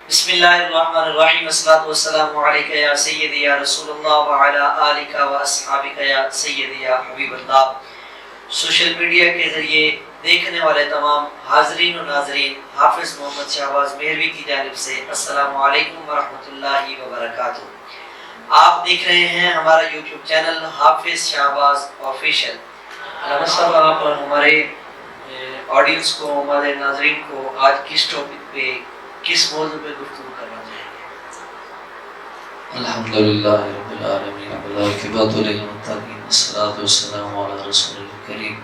بسم اللہ الرحمن الرحیم، والصلاۃ والسلام علیک یا سیدی یا رسول اللہ وعلی آلک و اصحابک یا سیدی یا حبیب اللہ۔ سوشل میڈیا کے ذریعے دیکھنے والے تمام حاضرین و ناظرین، حافظ محمد شہباز مہروی کی جانب سے السلام علیکم ورحمۃ اللہ وبرکاتہ۔ آپ دیکھ رہے ہیں ہمارا یوٹیوب چینل حافظ شہباز آفیشیل۔ علامہ صاحب، آپ ہمارے آڈینس کو، ہمارے ناظرین کو آج کس ٹاپک پہ، کس موضوع پہ گفتگو کرنا چاہیں گے؟ الحمدللہ رب العالمین والعاقبۃ للمتقین، والصلاۃ والسلام علی رسول الکریم،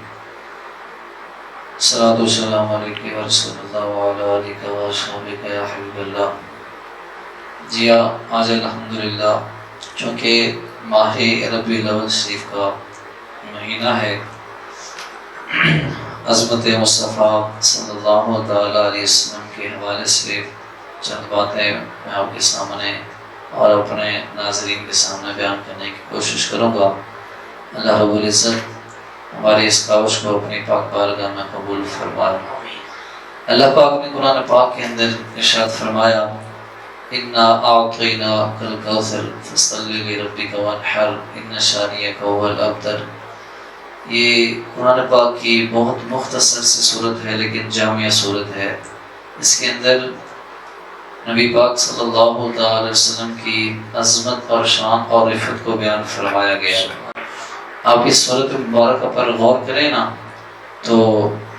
الصلاۃ والسلام علیک یا رسول اللہ وعلی آلک و اصحابک یا حبیب اللہ۔ جی آج الحمدللہ چونکہ ماہ ربیع الاول شریف کا مہینہ ہے، عظمت مصطفیٰ صلی اللہ تعالیٰ علیہ وسلم کے حوالے سے چند باتیں میں آپ کے سامنے اور اپنے ناظرین کے سامنے بیان کرنے کی کوشش کروں گا۔ اللہ رب العزت ہماری اس کاوش کو اپنی پاک بارگاہ میں قبول فرمائے۔ اللہ پاک نے قرآن پاک کے اندر ارشاد فرمایا، اِنَّا أَعْطَيْنَاكَ الْكَوْثَرَ فَصَلِّ لِرَبِّكَ وَانْحَرْ إِنَّ شَانِئَكَ هُوَ الْأَبْتَرُ۔ یہ قرآن پاک کی بہت مختصر سی صورت ہے لیکن جامع صورت ہے۔ اس کے اندر نبی پاک صلی اللہ تعالی وسلم کی عظمت اور شان اور رفعت کو بیان فرمایا گیا۔ آپ اس صورت مبارکہ پر غور کریں نا تو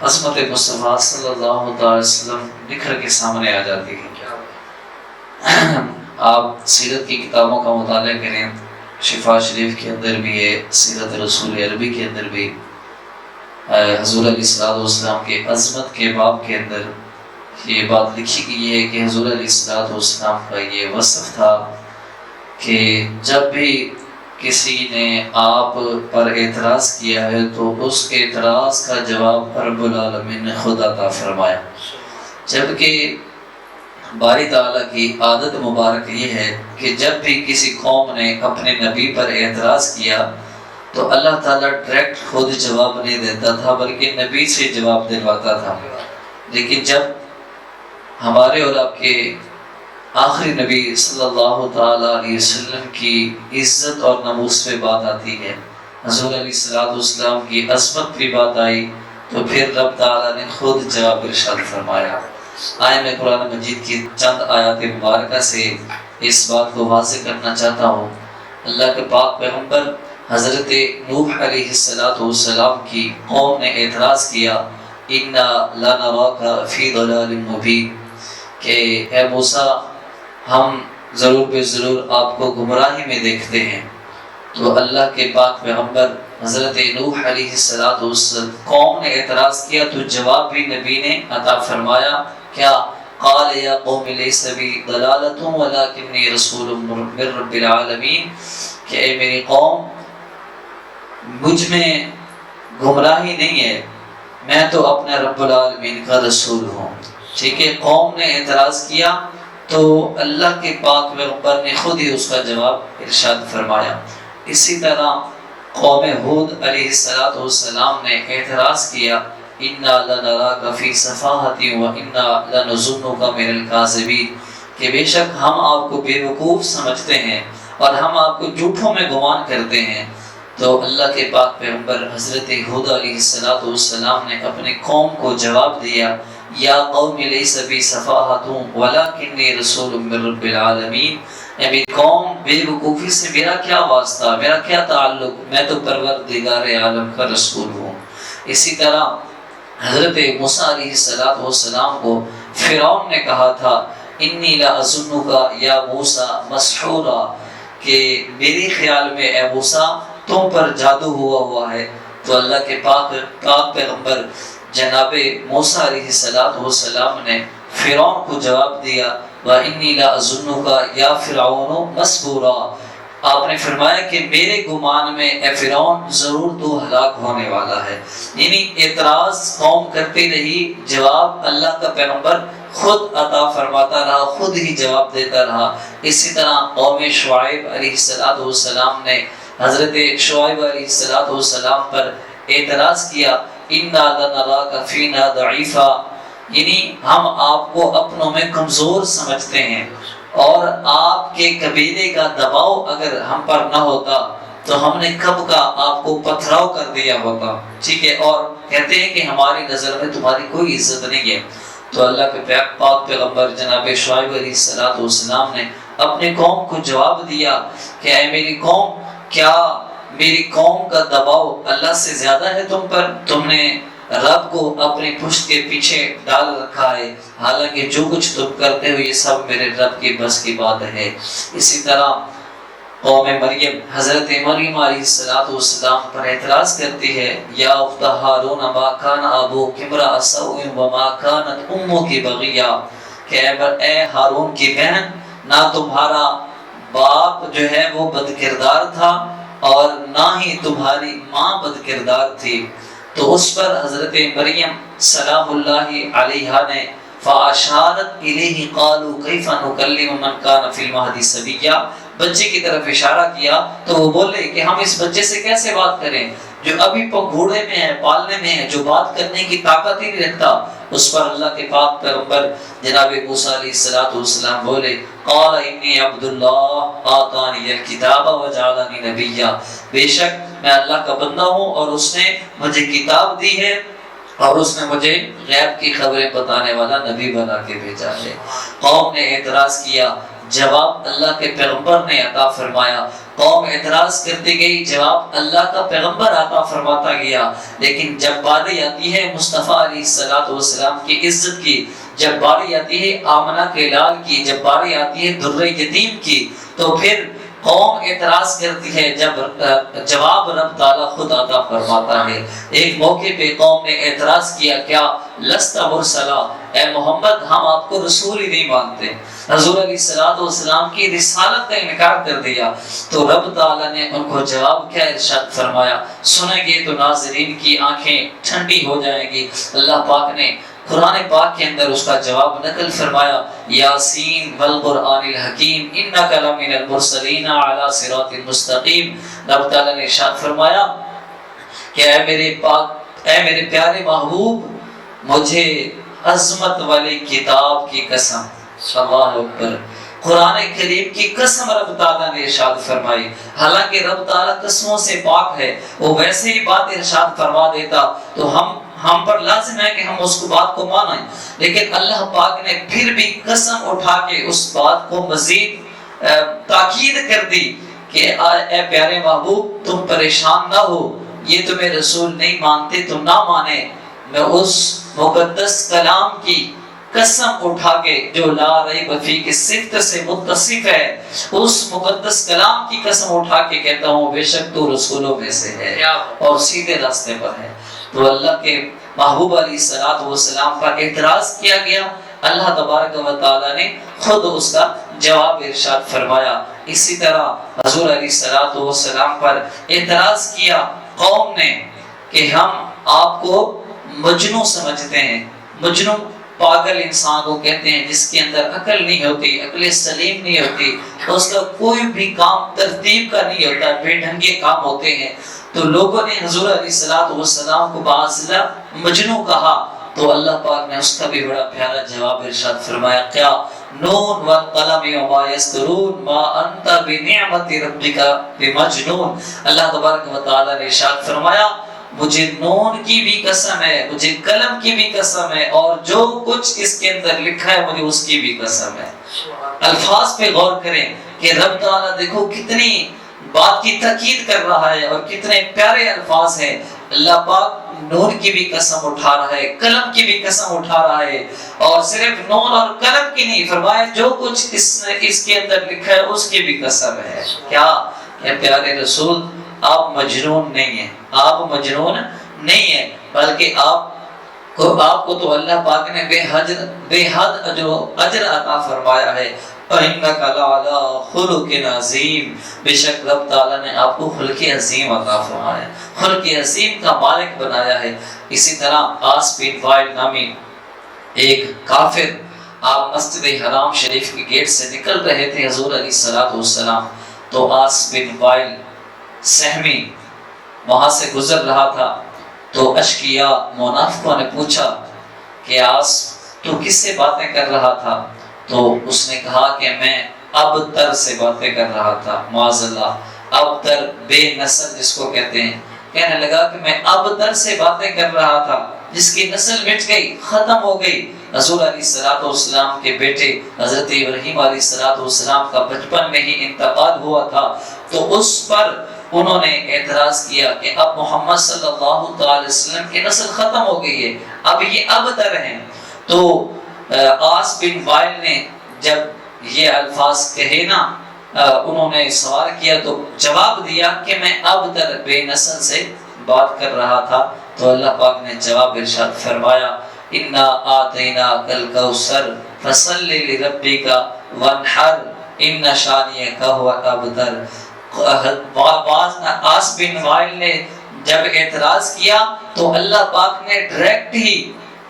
عظمت مصطفیٰ صلی اللہ تعالی وسلم نکھر کے سامنے آ جاتی ہے۔ آپ سیرت کی کتابوں کا مطالعہ کریں، شفا شریف کے اندر بھی ہے، سیرت رسول عربی کے اندر بھی، حضور علیہ السلام کے عظمت کے باب کے اندر یہ بات لکھی گئی ہے کہ حضور علیہ السلام کا یہ وصف تھا کہ جب بھی کسی نے آپ پر اعتراض کیا ہے تو اس اعتراض کا جواب رب العالمین نے خود عطا فرمایا، جبکہ باری تعالیٰ کی عادت مبارک یہ ہے کہ جب بھی کسی قوم نے اپنے نبی پر اعتراض کیا تو اللہ تعالیٰ ڈائریکٹ خود جواب نہیں دیتا تھا بلکہ نبی سے جواب دلواتا تھا۔ لیکن جب ہمارے اور آپ کے آخری نبی صلی اللہ تعالیٰ علیہ وسلم کی عزت اور نموس پہ بات آتی ہے، حضور علیہ السلام کی عظمت پہ بات آئی تو پھر رب تعالیٰ نے خود جواب ارشاد فرمایا۔ آئے میں قرآن مجید کی چند آیات مبارکہ سے اس بات کو واضح کرنا چاہتا ہوں۔ اللہ کے پاک پیغمبر حضرت نوح علیہ السلام کی قوم نے اعتراض کیا، اِنَّا لَنَرَاكَ فِي ضَلَالٍ مُبِينٍ، کہ اے موسیٰ ہم ضرور بے ضرور آپ کو گمراہی میں دیکھتے ہیں۔ تو اللہ کے پاک پیغمبر حضرت نوح علیہ السلام قوم نے اعتراض کیا تو جواب بھی نبی نے عطا فرمایا، کیا؟ قال یا قوم لیس بی ضلالۃ ولکنی رسول من رب العالمین، کہ اے میری قوم مجھ میں گمراہی نہیں ہے، میں تو اپنے رب العالمین کا رسول ہوں۔ ٹھیک ہے، قوم نے اعتراض کیا تو اللہ کے پاک پیغمبر نے خود ہی اس کا جواب ارشاد فرمایا۔ اسی طرح قوم ہود علیہ السلام نے اعتراض کیا، اِنَّا لَنَرَاكَ فِي صَفَاحَةٍ وَإِنَّا لَنَظُنُّكَ مِنَ الْكَاذِبِينَ، کہ بے شک ہم آپ کو بے وقوف سمجھتے ہیں اور ہم آپ کو جھوٹوں میں گمان کرتے ہیں۔ تو اللہ کے پاک پیغمبر حضرت ہود علیہ السلام نے اپنی قوم کو جواب دیا، یا قوم لیس بی صفاحۃ ولکنی رسول من رب العالمین، اے میری قوم بے وقوفی سے میرا کیا واسطہ، میرا کیا تعلق، میں تو پروردگار عالم کا رسول ہوں۔ اسی طرح حضرت موسیٰ علیہ السلام کو فرعون نے کہا تھا، انی لأظنک یا موسیٰ مسحورا، کہ میری خیال میں اے موسیٰ تم پر جادو ہوا ہے۔ تو اللہ کے پاک پیغمبر جناب موسیٰ علیہ السلام نے فرعون کو جواب دیا، وَإِنِّي لَأَظُنُّكَ يَا فِرْعَوْنُ مَثْبُورًا، آپ نے فرمایا کہ میرے گمان میں اے فرعون ضرور تو ہلاک ہونے والا ہے۔ یعنی اعتراض قوم کرتی رہی، جواب اللہ کا پیغمبر خود عطا فرماتا رہا، خود ہی جواب دیتا رہا۔ اسی طرح قوم شعیب علیہ السلام نے حضرت شعیب علیہ السلام پر اعتراض کیا، اِنَّا لَنَرَاكَ فِينَا ضَعِيفًا، یعنی ہم آپ کو اپنوں میں کمزور سمجھتے ہیں، اور آپ کے قبیلے کا دباؤ اگر ہم پر نہ ہوتا تو ہم نے کب کا آپ کو پتھراؤ کر دیا ہوتا، ٹھیک ہے، اور کہتے ہیں کہ ہماری نظر میں تمہاری کوئی عزت نہیں ہے۔ تو اللہ کے پاک پیغمبر جناب شعیب علیہ السلام نے اپنے قوم کو جواب دیا کہ اے میری قوم، کیا میری قوم کا دباؤ اللہ سے زیادہ ہے تم پر؟ تم نے رب کو اپنی پشت کے پیچھے ڈال رکھا ہے، حالانکہ جو کچھ تم کرتے ہو یہ سب میرے رب کی بس کی بات ہے۔ اسی طرح قوم مریم، حضرت مریم علیہ السلام پر اعتراض کرتی ہے، یا اخت ہارون ما کان ابوک امرأ سوء وما کانت امک بغیہ، کہ اے ہارون کی بہن، نہ تمہارا باپ جو ہے وہ بد کردار تھا اور نہ ہی تمہاری ماں بد کردار تھی۔ تو اس پر حضرت مریم سلام اللہ علیہا نے فاشارت الیہ قالوا کیف نکلم من کان فی المہد صبیا، بچے کی طرف اشارہ کیا تو وہ بولے کہ ہم اس بچے سے کیسے بات کریں جو ابھی پگھوڑے میں ہے، پالنے میں ہے، جو بات کرنے کی طاقت ہی نہیں رکھتا۔ اس پر اللہ کے پاک پیغمبر جناب موسیٰ علیہ السلام بولے قال انی عبد اللہ آتانی الکتاب وجعلنی نبیا، بے شک میں اللہ کا بندہ ہوں اور اس نے مجھے کتاب دی ہے اور اس نے مجھے غیب کی خبریں بتانے والا نبی بنا کے بھیجا ہے۔ قوم نے اعتراض کیا، جواب اللہ کے پیغمبر نے عطا فرمایا۔ قوم اعتراض کرتی گئی، جواب اللہ کا پیغمبر عطا فرماتا گیا۔ لیکن جب باری آتی ہے مصطفیٰ علیہ السلام کی عزت کی، جب باری آتی ہے آمنہ کے لال کی، جب باری آتی ہے در یتیم کی، تو پھر قوم اعتراض کرتی ہے جب جواب رب تعالیٰ خود عطا فرماتا ہے۔ ایک موقع پہ قوم نے اعتراض کیا، کیا لست مرسلا، اے محمد ہم آپ کو رسول ہی نہیں مانتے، حضور علیہ السلام کی رسالت کا انکار کر دیا۔ تو رب تعالیٰ نے ان کو جواب کیا ارشاد فرمایا، سنیں گے تو ناظرین کی آنکھیں ٹھنڈی ہو جائیں گی۔ اللہ پاک نے قرآن پاک کے اندر اس کا جواب نقل فرمایا، یاسین والقرآن الحکیم انک لمن المرسلین علی صراط مستقیم۔ رب تعالیٰ نے ارشاد فرمایا کہ اے میرے پیارے محبوب، مجھے عظمت والی کتاب کی قسم، اللہ اکبر، قرآن کریم کی قسم رب تعالیٰ نے ارشاد فرمائی۔ حالانکہ رب تعالیٰ قسموں سے پاک ہے، وہ ویسے ہی بات ارشاد فرما دیتا تو ہم پر لازم ہے کہ ہم اس کو بات کو مانیں، لیکن اللہ پاک نے پھر بھی قسم اٹھا کے اس بات کو مزید تاکید کر دی کہ اے پیارے محبوب تم پریشان نہ ہو، یہ تمہیں رسول نہیں مانتے تو نہ مانے، میں اس مقدس کلام کی قسم اٹھا کے جو لا ریب فیہ کی صفت سے متصف ہے، اس مقدس کلام کی قسم اٹھا کے کہتا ہوں بے شک تو رسولوں میں سے ہے اور سیدھے راستے پر ہے۔ تو اللہ کے محبوب علیہ السلام پر اعتراض کیا گیا، اللہ تبارک و تعالیٰ نے خود اس کا جواب ارشاد فرمایا۔ اسی طرح حضور علیہ السلام پر اعتراض کیا قوم نے کہ ہم آپ کو مجنون سمجھتے ہیں۔ مجنون پاگل انسان کو کہتے ہیں جس کے اندر عقل نہیں ہوتی، عقل سلیم نہیں ہوتی، اس کا کوئی بھی کام ترتیب کا نہیں ہوتا، بے ڈھنگے کام ہوتے ہیں۔ تو لوگوں نے حضور علیہ السلام کو باعث مجنون کہا، تو اللہ پاک نے اس کا بھی بڑا پیارا جواب ارشاد فرمایا، کیا نون والقلم وما یسطرون ما انت بنعمت ربک بمجنون۔ اللہ تبارک و تعالیٰ نے ارشاد فرمایا مجھے نون کی بھی قسم ہے، مجھے قلم کی بھی قسم ہے، اور جو کچھ اس کے اندر لکھا ہے مجھے اس کی بھی قسم ہے۔ الفاظ پہ غور کریں کہ رب تعالیٰ دیکھو کتنی بات کی تاکید کر رہا ہے اور کتنے پیارے الفاظ ہیں۔ اللہ پاک نون کی بھی قسم اٹھا رہا ہے، قلم کی بھی قسم اٹھا رہا ہے، اور صرف نون اور قلم کی نہیں، فرمایا جو کچھ اس کے اندر لکھا ہے اس کی بھی قسم ہے۔ کیا کہ پیارے رسول آپ مجنون نہیں ہیں، آپ مجنون نہیں ہیں، بلکہ آپ کو تو اللہ پاک نے بے حد اجر عطا فرمایا ہے۔ وَإِنَّكَ لَعَلَىٰ خُلُقٍ عَظِيمٍ، بے شک رب تعالیٰ نے آپ کو خلق عظیم عطا فرمایا ہے، خلق عظیم کا مالک بنایا ہے۔ اسی طرح آس بن وائل نامی ایک کافر، آپ مسجد حرام شریف کے گیٹ سے نکل رہے تھے حضور علیہ السلام، تو آس بن وائل سہمی وہاں سے گزر رہا تھا، تو اشقیاء منافقوں نے پوچھا کہ آس تو کس سے باتیں کر رہا تھا؟ تو اس نے کہا کہ میں ابتر سے باتیں کر رہا تھا، معاذ اللہ، ابتر بے نسل جس کو کہتے ہیں۔ کہنے لگا کہ میں ابتر سے باتیں کر رہا تھا جس کی نسل مٹ گئی، ختم ہو گئی۔ حضور علیہ السلام کے بیٹے حضرت ابراہیم علیہ السلام کا بچپن میں ہی انتقال ہوا تھا، تو اس پر انہوں نے اعتراض کیا کہ اب محمد صلی اللہ علیہ وسلم کی نسل ختم ہو گئی ہے، اب یہ ابتر ہیں۔ تو آس بن وائل نے جب یہ الفاظ کہے نا، انہوں نے سوال کیا تو جواب دیا کہ میں ابتر بے نسل سے بات کر رہا تھا، تو اللہ پاک نے جواب ارشاد فرمایا انا آتیناک الکوثر فصل لربک وانحر ان شانئک هو الابتر۔ آس بن وائل نے جب اعتراض کیا تو اللہ پاک نے ڈائریکٹ ہی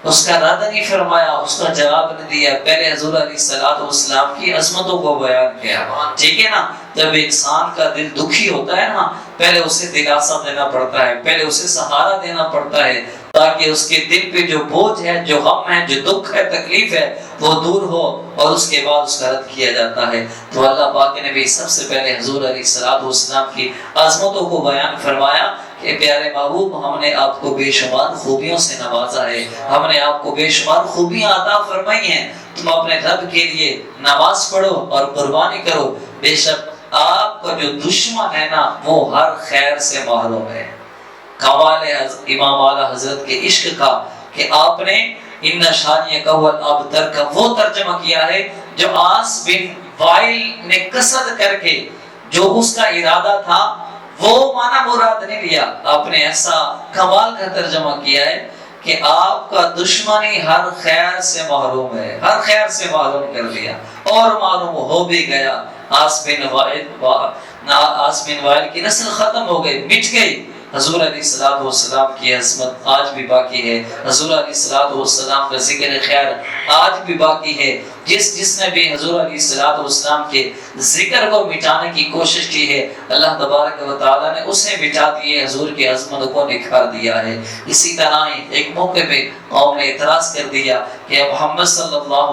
اس کا رد نہیں فرمایا، اس کا جواب نہیں دیا، پہلے حضور علیہ السلام کی عظمتوں کو بیان کیا۔ ٹھیک ہے نا، جب انسان کا دل دکھی ہوتا ہے نا، پہلے اسے دلاسا دینا پڑتا ہے، پہلے اسے سہارا دینا پڑتا ہے، تاکہ اس کے دل پہ جو بوجھ ہے، جو غم ہے، جو دکھ ہے، تکلیف ہے، وہ دور ہو، اور اس کے بعد اس کا رد کیا جاتا ہے۔ تو اللہ پاک نے بھی سب سے پہلے حضور علیہ السلام کی عظمتوں کو بیان فرمایا کہ پیارے محبوب، ہم نے آپ کو بے شمار خوبیوں سے نوازا ہے، ہم نے آپ کو بے شمار خوبیاں عطا فرمائی ہیں، تم اپنے رب کے لیے نماز پڑھو اور قربانی کرو، بے شک آپ کا جو دشمن ہے نا وہ ہر خیر سے محروم ہے۔ کمال امام اعلیٰ حضرت کے عشق کا کہ آپ نے ان شانئک هو الابتر کا وہ ترجمہ کیا ہے جو آس بن وائل نے قصد کر کے جو اس کا ارادہ تھا وہ معنی مراد نہیں لیا، آپ نے ایسا کمال کا ترجمہ کیا ہے کہ آپ کا دشمنی ہر خیر سے محروم ہے، ہر خیر سے محروم کر دیا، اور معلوم ہو بھی گیا آس بن وائل کی نسل ختم ہو گئی، مٹ گئی۔ حضور علیہ السلام کی عظمت آج بھی باقی ہے، حضور علیہ السلام کا ذکر خیر آج بھی باقی ہے۔ جس نے بھی حضور علیہ السلام کے ذکر کو مٹانے کی کوشش کی ہے، اللہ تبارک و تعالیٰ نے اسے مٹا دیے، حضور کی عظمت کو نکھار دیا ہے۔ اسی طرح ایک موقع پہ قوم نے اعتراض کر دیا کہ محمد صلی اللہ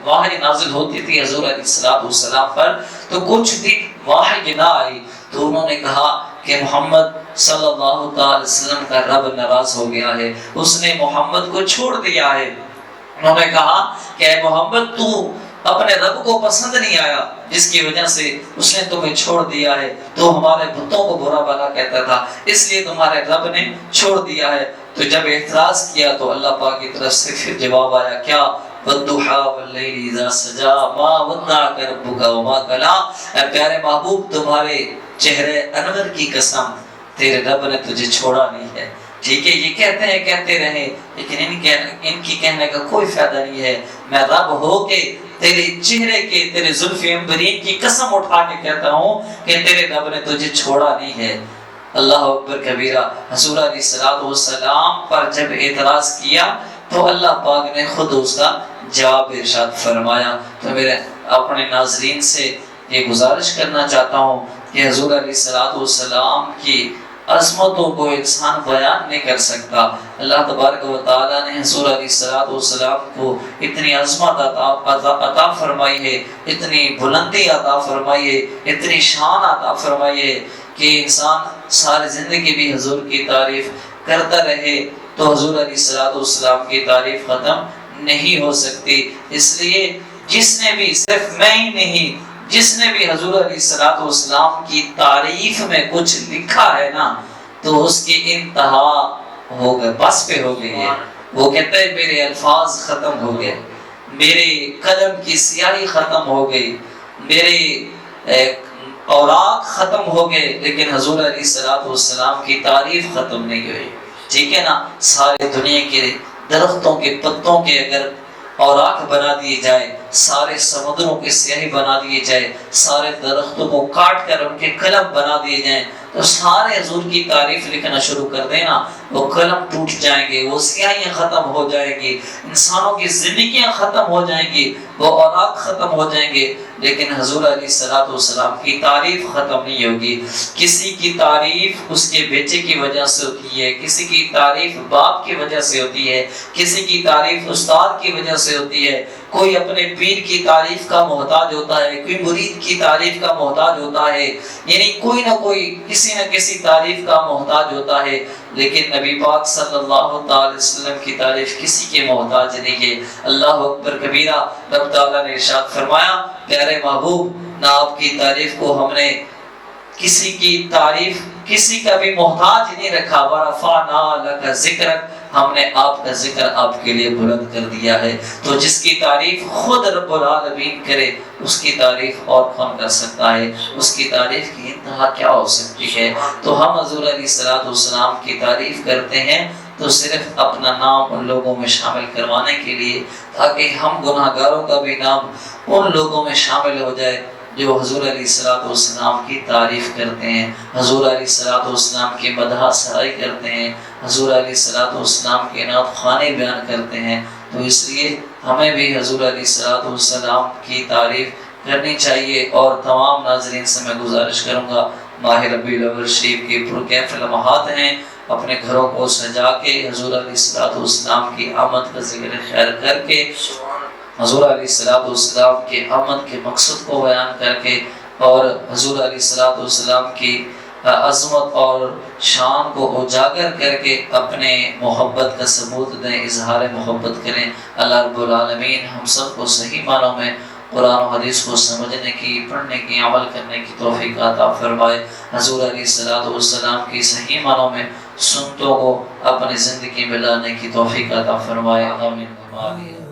وحی نازل ہوتی تھی حضور علیہ السلام پر، تو کچھ دن وحی نہ آئی، تو انہوں نے کہا کہ محمد صلی اللہ علیہ وسلم کا رب ناراض ہو گیا ہے، اس نے محمد کو چھوڑ دیا ہے۔ انہوں نے کہا کہ اے محمد، تو اپنے رب کو پسند نہیں آیا، جس کی وجہ سے اس نے تمہیں چھوڑ دیا ہے، تو ہمارے بتوں کو برا بھلا کہتا تھا، اس لیے تمہارے رب نے چھوڑ دیا ہے۔ تو جب اعتراض کیا تو اللہ پاک کی طرف سے پھر جواب آیا، کیا والضحیٰ واللیل اذا سجا ما ودعک ربک وما قلی۔ اے پیارے محبوب، تمہارے چہرے انور کی قسم، تیرے رب نے تجھے چھوڑا نہیں ہے۔ ٹھیک ہے، یہ کہتے ہیں کہتے رہے، لیکن ان کی کہنے کا کوئی فائدہ نہیں ہے۔ میں رب ہو کے تیرے چہرے کے، تیرے زلف عنبرین کی قسم اٹھا کے کہتا ہوں کہ تیرے رب نے تجھے چھوڑا نہیں ہے۔ اللہ اکبر کبیرہ۔ حضور علیہ السلام پر جب اعتراض کیا تو اللہ پاک نے خود اس کا جواب ارشاد فرمایا۔ تو میرے اپنے ناظرین سے یہ گزارش کرنا چاہتا ہوں کہ حضور علیہ السلام کی عظمتوں کو انسان بیان نہیں کر سکتا۔ اللہ تبارک و تعالیٰ نے حضور علیہ السلام کو اتنی عظمت عطا فرمائی ہے، اتنی بلندی عطا فرمائی ہے، اتنی شان عطا فرمائی ہے کہ انسان ساری زندگی بھی حضور کی تعریف کرتا رہے تو حضور علیہ السلام کی تعریف ختم نہیں ہو سکتی۔ اس لیے جس نے بھی، صرف میں ہی نہیں، جس نے بھی حضور علیہ السلام کی تعریف میں کچھ لکھا ہے نا، تو اس کی انتہا ہو گئے، بس پہ ہو گئی ہے۔ وہ کہتا ہے میرے الفاظ ختم ہو گئے، میرے قلم کی سیاہی ختم ہو گئی، میرے اوراق ختم ہو گئے، لیکن حضور علیہ السلام کی تعریف ختم نہیں ہوئی۔ ٹھیک ہے نا، سارے دنیا کے درختوں کے پتوں کے اگر اوراق بنا دیے جائے، سارے سمندروں کی سیاہی بنا دیے جائے، سارے درختوں کو کاٹ کر ان کے قلم بنا دیے جائیں، تو سارے حضور کی تعریف لکھنا شروع کر دینا، وہ قلم ٹوٹ جائیں گے، وہ سیاہیاں ختم ہو جائیں گی، انسانوں کی زندگیاں ختم ہو جائیں گی، وہ اوراق ختم ہو جائیں گے، لیکن حضور علیہ السلام کی تعریف ختم نہیں ہوگی۔ کسی کی تعریف اس کے بیٹے کی وجہ سے ہوتی ہے، کسی کی تعریف باپ کی وجہ سے ہوتی ہے، کسی کی تعریف استاد کی وجہ سے ہوتی ہے، کوئی اپنے پیر کی تعریف کا محتاج ہوتا ہے، کوئی مرید کی تعریف کا محتاج ہوتا ہے، یعنی کوئی نہ کوئی کسی نہ کسی تعریف کا محتاج ہوتا ہے، لیکن نبی پاک صلی اللہ علیہ وسلم کی تعریف کسی کے محتاج نہیں ہے۔ اللہ اکبر کبیرہ۔ رب تعالیٰ نے ارشاد فرمایا، پیارے محبوب نہ آپ کی تعریف کو ہم نے کسی کی تعریف کسی کا بھی محتاج نہیں رکھا، وَرَفَعْنَا لَكَ ذِكْرَكَ، ہم نے آپ کا ذکر آپ کے لیے بلند کر دیا ہے۔ تو جس کی تعریف خود رب العالمین کرے، اس کی تعریف اور کون کر سکتا ہے؟ اس کی تعریف کی انتہا کیا ہو سکتی ہے؟ تو ہم حضور علیہ السلام کی تعریف کرتے ہیں تو صرف اپنا نام ان لوگوں میں شامل کروانے کے لیے، تاکہ ہم گناہ گاروں کا بھی نام ان لوگوں میں شامل ہو جائے جو حضور علیہ السلام کی تعریف کرتے ہیں، حضور علیہ السلام کی مدح سرائی کرتے ہیں، حضور علیہ السلام کے نعت خوانے بیان کرتے ہیں۔ تو اس لیے ہمیں بھی حضور علیہ السلام کی تعریف کرنی چاہیے۔ اور تمام ناظرین سے میں گزارش کروں گا، ماہ ربیع الاول شریف کی پرکیف لمحات ہیں، اپنے گھروں کو سجا کے حضور علیہ السلام کی آمد کا ذکر خیر کر کے، حضور علیہ السلام کے آمد کے مقصد کو بیان کر کے، اور حضور علیہ السلام کی عظمت اور شان کو اجاگر کر کے اپنے محبت کا ثبوت دیں، اظہار محبت کریں۔ اللہ رب العالمین ہم سب کو صحیح معنوں میں قرآن و حدیث کو سمجھنے کی، پڑھنے کی، عمل کرنے کی توفیق عطا فرمائے۔ حضور علیہ السلام کی صحیح معنوں میں سنتوں کو اپنی زندگی میں لانے کی توفیق عطا فرمائے۔ آمین۔